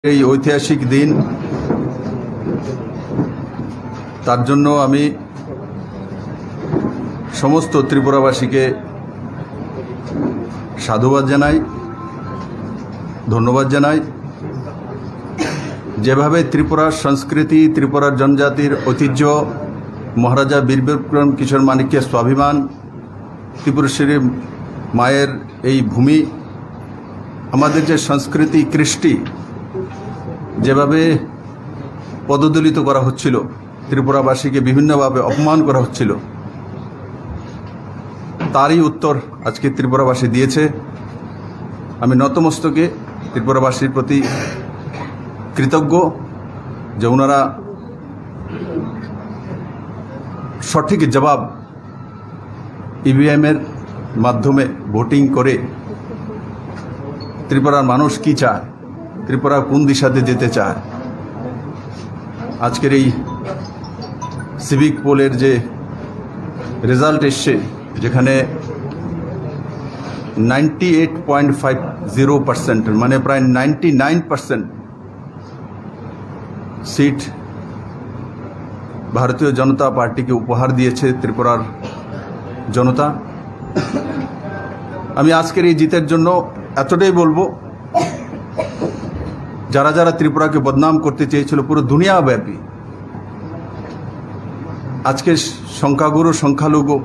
এই ঐতিহাসিক দিন, তার জন্য আমি সমস্ত ত্রিপুরাবাসীকে সাধুবাদ জানাই, ধন্যবাদ জানাই। যেভাবে ত্রিপুরার সংস্কৃতি, ত্রিপুরার জনজাতির ঐতিহ্য, মহারাজা বীর বিক্রম কিশোর মানিক্যের স্বাভিমান, ত্রিপুরেশ্বরী মায়ের এই ভূমি, আমাদের যে সংস্কৃতি কৃষ্টি যেভাবে পদদলিত করা হচ্ছিল, ত্রিপুরাবাসীকে বিভিন্নভাবে অপমান করা হচ্ছিল, তারই উত্তর আজকে ত্রিপুরাবাসী দিয়েছে। আমি নতমস্তকে ত্রিপুরাবাসীর প্রতি কৃতজ্ঞ যে ওনারা সঠিক জবাব ইভিএমের মাধ্যমে ভোটিং করে ত্রিপুরার মানুষ কি চায়, ত্রিপুরা কোন দিশাতে যেতে চায়, আজকের এই সিভিক পোলের যে রেজাল্ট এসছে, যেখানে 98.50% মানে প্রায় 99% সিট ভারতীয় জনতা পার্টিকে উপহার দিয়েছে ত্রিপুরার জনতা। আমি আজকের এই জিতের জন্য এতটাই বলবো, যারা যারা ত্রিপুরাকে বদনাম করতে চেয়েছিল পুরো দুনিয়াব্যাপী, আজকে সংখ্যাগুরু সংখ্যালঘু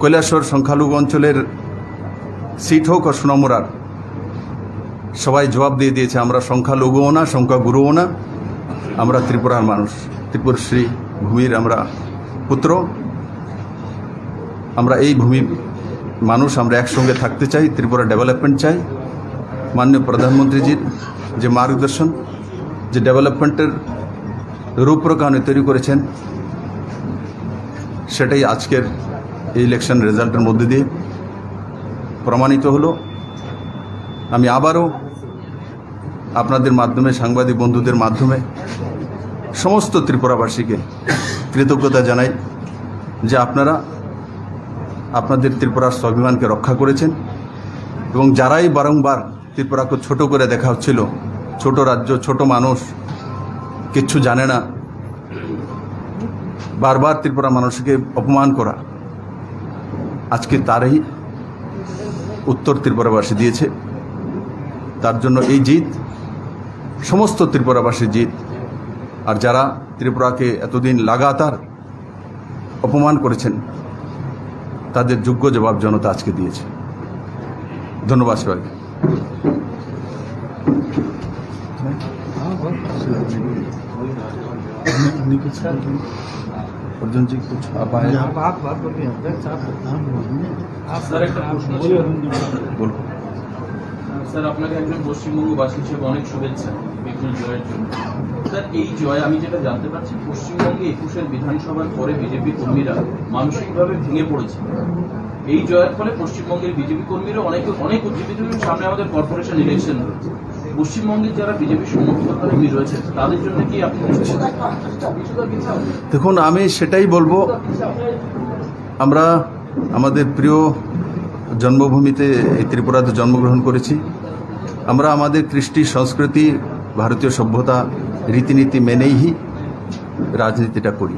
কৈলাসহর সংখ্যালঘু অঞ্চলের সিট হোক আর সোনামুড়ার, সবাই জবাব দিয়ে দিয়েছে আমরা সংখ্যালঘুও না, সংখ্যাগুরুও না, আমরা ত্রিপুরার মানুষ, ত্রিপুরশ্রী ভূমির আমরা পুত্র, আমরা এই ভূমির মানুষ, আমরা একসঙ্গে থাকতে চাই, ত্রিপুরা ডেভেলপমেন্ট চাই। মাননীয় প্রধানমন্ত্রীজির যে মার্গদর্শন, যে ডেভেলপমেন্টের রূপরেখা উনি তৈরি করেছেন, সেটাই আজকের এই ইলেকশন রেজাল্টের মধ্যে দিয়ে প্রমাণিত হলো। আমি আবারও আপনাদের মাধ্যমে, সাংবাদিক বন্ধুদের মাধ্যমে সমস্ত ত্রিপুরাবাসীকে কৃতজ্ঞতা জানাই যে আপনারা আপনাদের ত্রিপুরার স্বাভিমানকে রক্ষা করেছেন, এবং যারাই বারংবার ত্রিপুরাকে ছোট করে দেখা হচ্ছিল, ছোট রাজ্য, ছোট মানুষ, কিচ্ছু জানে না, বারবার ত্রিপুরা মানুষকে অপমান করা, আজকে তারই উত্তর ত্রিপুরাবাসী দিয়েছে। তার জন্য এই জিত সমস্ত ত্রিপুরাবাসীর জিত। আর যারা ত্রিপুরাকে এতদিন লাগাতার অপমান করেছেন, তাদের যোগ্য জবাব জনতা আজকে দিয়েছে। ধন্যবাদ সবাইকে। अर्जुन जी कुछ आप आए? बात बोलिए आप স্যার একটা প্রশ্ন ছিল। বলুন। স্যার আপনাকে একজন পশ্চিমবঙ্গবাসী হিসেবে অনেক শুভেচ্ছা বিপুল জয়ের জন্য। স্যার এই জয় আমি যেটা জানতে পারছি, পশ্চিমবঙ্গে 21-এর বিধানসভার পরে বিজেপি কর্মীরা মানসিকভাবে ভেঙে পড়েছে। এই জয়ের ফলে পশ্চিমবঙ্গের বিজেপি কর্মীরা অনেক উজ্জীবিত, সামনে আমাদের কর্পোরেশন ইলেকশন রয়েছে। পশ্চিমবঙ্গের যারা বিজেপি সমর্থক কর্মী রয়েছে তাদের জন্য কি আপনি দেখুন, আমি সেটাই বলবো, আমরা আমাদের প্রিয় জন্মভূমিতে এই ত্রিপুরাতে জন্মগ্রহণ করেছি। আমরা আমাদের কৃষ্টি, সংস্কৃতি, ভারতীয় সভ্যতা, রীতিনীতি মেনেই রাজনীতিটা করি।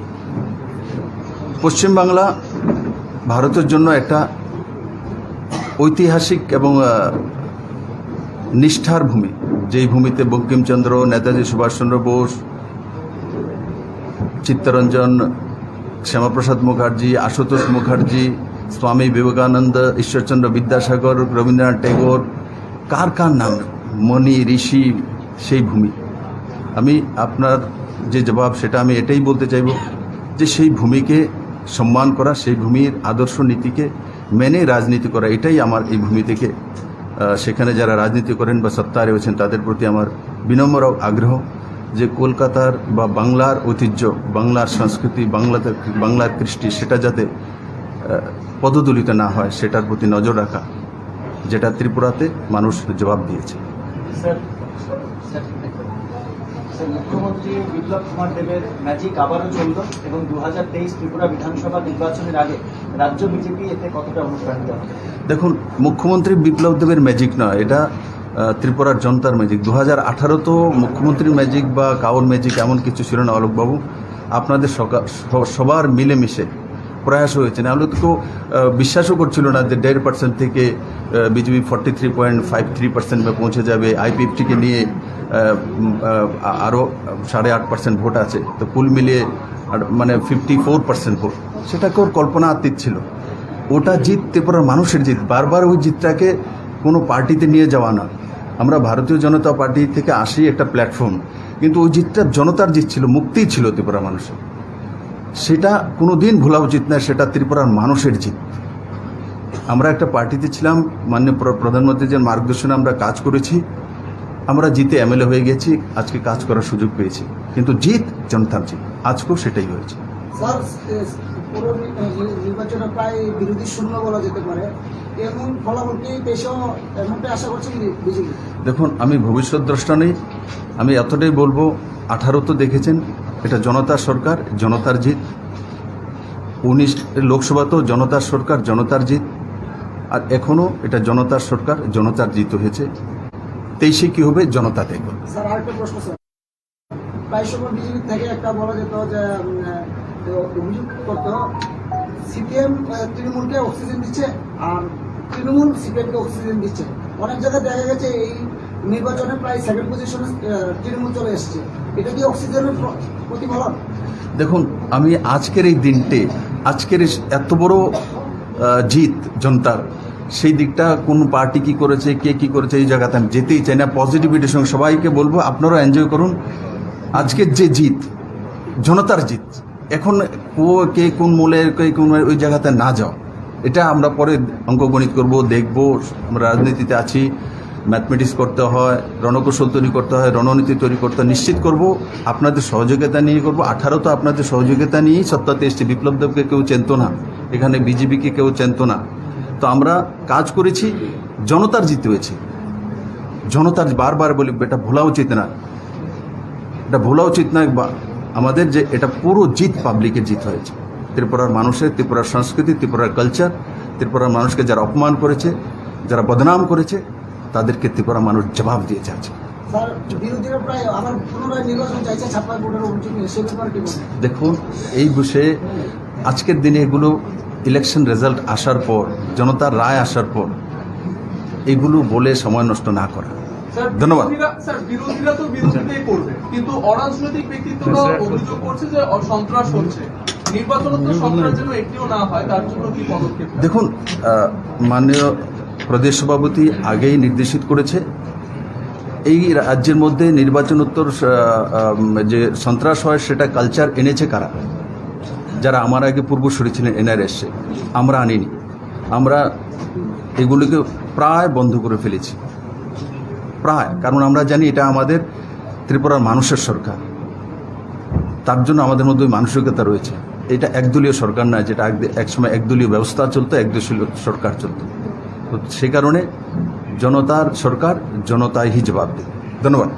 পশ্চিমবাংলা ভারতের জন্য একটা ঐতিহাসিক এবং নিষ্ঠার ভূমি, যেই ভূমিতে বঙ্কিমচন্দ্র, নেতাজি সুভাষচন্দ্র বোস, চিত্তরঞ্জন, শ্যামাপ্রসাদ মুখার্জি, আশুতোষ মুখার্জি, স্বামী বিবেকানন্দ, ঈশ্বরচন্দ্র বিদ্যাসাগর, রবীন্দ্রনাথ ট্যাগোর, কার কার নাম, মণি, ঋষি, সেই ভূমি। আমি আপনার যে জবাব, সেটা আমি এটাই বলতে চাইব যে সেই ভূমিকে সম্মান করা, সেই ভূমির আদর্শ নীতিকে মেনে রাজনীতি করা, এটাই আমার এই ভূমি থেকে সেখানে যারা রাজনীতি করেন বা সত্তায় রয়েছেন তাদের প্রতি আমার বিনম্র আগ্রহ যে কলকাতার বা বাংলার ঐতিহ্য, বাংলার সংস্কৃতি, বাংলার কৃষ্টি, সেটা যাতে পদদলিত না হয়, সেটার প্রতি নজর রাখা, যেটা ত্রিপুরাতে মানুষ জবাব দিয়েছে। মুখ্যমন্ত্রী বিপ্লব কুমার দেবের ম্যাজিক আবারও চলল, এবং 2023 ত্রিপুরা বিধানসভা নির্বাচনের আগে রাজ্য বিজেপি এতে কতটা অনুপ্রাণিত হবে? দেখুন, মুখ্যমন্ত্রী বিপ্লব দেবের ম্যাজিক নয়, এটা ত্রিপুরার জনতার ম্যাজিক। 2018 তো মুখ্যমন্ত্রীর ম্যাজিক বা কাউর ম্যাজিক এমন কিছু ছিল না অলোকবাবু, আপনাদের সবার মিলেমিশে প্রয়াস হয়েছে। নাহলে তো কেউ বিশ্বাসও করছিল না যে 1.5% থেকে বিজেপি 43.53% পৌঁছে যাবে। আইপিএফটিকে নিয়ে আরও 8.5% ভোট আছে, তো কুল মিলিয়ে মানে 54% ভোট, সেটা কেউ কল্পনাতীত ছিল। ওটা জিত ত্রিপুরার মানুষের জিত, বারবার ওই জিতটাকে কোনো পার্টিতে নিয়ে যাওয়া না। আমরা ভারতীয় জনতা পার্টি থেকে আসি একটা প্ল্যাটফর্ম, কিন্তু ওই জিতটা জনতার জিত ছিল, মুক্তিই ছিল ত্রিপুরা মানুষের। সেটা কোনো দিন ভোলা উচিত না, সেটা ত্রিপুরার মানুষের জিত। আমরা একটা পার্টিতে ছিলাম, মাননীয় প্রধানমন্ত্রীর মার্গদর্শনে আমরা কাজ করেছি, আমরা জিতে এমএলএ হয়ে গেছি, আজকে কাজ করার সুযোগ পেয়েছি। কিন্তু জিত জনতার জিত, আজকেও সেটাই হয়েছে। স্যার, পুরো নির্বাচনে প্রায় বিরোধী শূন্য বলা যেতে পারে, এমন ফলাফল কি পেশও এমনটাই আশা করছে বিজেপি? দেখুন, আমি ভবিষ্যৎ দ্রষ্টা নেই, আমি এতটাই বলবো, 18 তো দেখেছেন, এটা জনতার সরকার, জনতার জিত। 19 লোকসভাতেও জনতার সরকার, জনতার জিত। আর এখনও এটা জনতার সরকার, জনতার জিত হয়েছে। 23-এ কী হবে জনতা দেখবে। স্যার, আরেকটা প্রশ্ন স্যার, প্রায় সময় বিজেপি থেকে একটা বলা যেত যে অভিযোগ করতো সিপিএম তৃণমূলকে অক্সিজেন দিচ্ছে আর তৃণমূল সিপিএমকে অক্সিজেন দিচ্ছে। অনেক জায়গায় দেখা গেছে এই নির্বাচনে প্রায় 7 পজিশনে তৃণমূল চলে এসছে। এটা কি অক্সিজেনের প্রতিফলন? দেখুন, আমি আজকের এই দিনটে, আজকের এত বড় জিত জনতার, সেই দিকটা কোন পার্টি কি করেছে, কে কি করেছে, এই জায়গাতে আমি যেতেই চাই না। পজিটিভিটির সঙ্গে সবাইকে বলবো আপনারা এনজয় করুন আজকের যে জিত, জনতার জিত। এখন কে কোন মূলের, কে কোন ওই জায়গাতে না যাও, এটা আমরা পরে অঙ্কগণিত করব, দেখব। আমরা রাজনীতিতে আছি, ম্যাথমেটিক্স করতে হয়, রণকৌশল তৈরি করতে হয়, রণনীতি তৈরি করতে হয়, নিশ্চিত করব আপনাদের সহযোগিতা নিয়ে করব। 18 তো আপনাদের সহযোগিতা নিয়েই সত্তাতে এসছে। বিপ্লব দেবকে কেউ চেনত না, এখানে বিজেপিকে কেউ চেনত না, তো আমরা কাজ করেছি, জনতার জিত হয়েছে। জনতার, বারবার বলি, এটা ভোলা উচিত না, এটা ভোলা উচিত না আমাদের, যে এটা পুরো জিত পাবলিকের জিত হয়েছে। ত্রিপুরার মানুষের, ত্রিপুরার সংস্কৃতি, ত্রিপুরার কালচার, ত্রিপুরার মানুষকে যারা অপমান করেছে, যারা বদনাম করেছে, তাদেরকে ত্রিপুরা মানুষ জবাব দিয়েছে আজকে। স্যার, বিরোধীরা প্রায় আবার পুনরায় নির্বাচন চাইছে 56 ভোটের অভিযোগ নিয়ে, সে ব্যাপারে কি বলবেন? দেখুন, এই বিষয়ে আজকের দিনে এগুলো ইলেকশন রেজাল্ট আসার পর, জনতার রায় আসার পর এগুলো বলে সময় নষ্ট না করা। ধন্যবাদ। স্যার, বিরোধীরা তো বিরোধিতাই করবে, কিন্তু অরাজনৈতিক ব্যক্তিত্বরা অভিযোগ করছে যে সন্ত্রাস হচ্ছে। নির্বাচনে তো সন্ত্রাস যেন একটিও না হয়, তার জন্য কি পদক্ষেপ? দেখুন, মাননীয় প্রদেশ সভাপতি আগেই নির্দেশিত করেছে, এই রাজ্যের মধ্যে নির্বাচনোত্তর যে সন্ত্রাস হয় সেটা কালচার এনেছে কারা? যারা আমার আগে পূর্বসূরি ছিলেন, এনআরএসে। আমরা আনিনি, আমরা এগুলিকে প্রায় বন্ধ করে ফেলেছি, প্রায়। কারণ আমরা জানি এটা আমাদের ত্রিপুরার মানুষের সরকার, তার জন্য আমাদের মধ্যে মানসিকতা রয়েছে। এটা একদলীয় সরকার নয়, যেটা একসময় একদলীয় ব্যবস্থা চলতো, একদলীয় সরকার চলতো। তো সে কারণে জনতার সরকার, জনতাই জবাব দেবে। ধন্যবাদ।